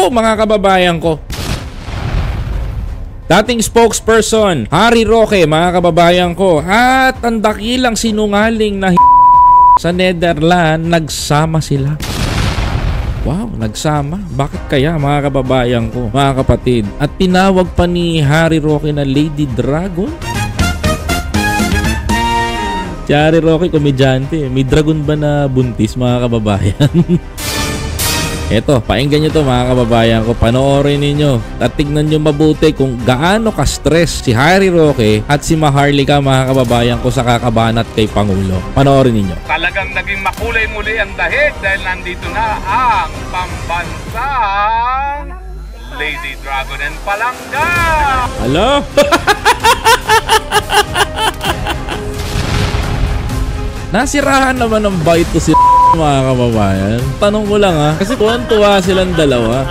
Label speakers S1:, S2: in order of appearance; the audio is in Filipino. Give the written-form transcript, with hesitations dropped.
S1: Naku mga kababayan ko. Dating spokesperson, Harry Roque, mga kababayan ko, at ang dakilang sinungaling na sa Netherlands, nagsama sila. Wow, nagsama. Bakit kaya mga kababayan ko, mga kapatid? At tinawag pa ni Harry Roque na Lady Dragon? Si Harry Roque, komedyante. May dragon ba na buntis mga kababayan? Eto, painggan nyo to mga kababayan ko. Panoorin ninyo at tignan nyo mabuti kung gaano ka-stress si Harry Roque at si Maharlika mga kababayan ko sa kakabanat kay Pangulo. Panoorin ninyo.
S2: Talagang naging makulay muli ang dahig dahil nandito na ang pambansang Lady Dragon and Palangga.
S1: Hello? Nasirahan naman ng bite to si mga kababayan. Tanong ko lang ha, kasi tuwan-tuwa silang dalawa.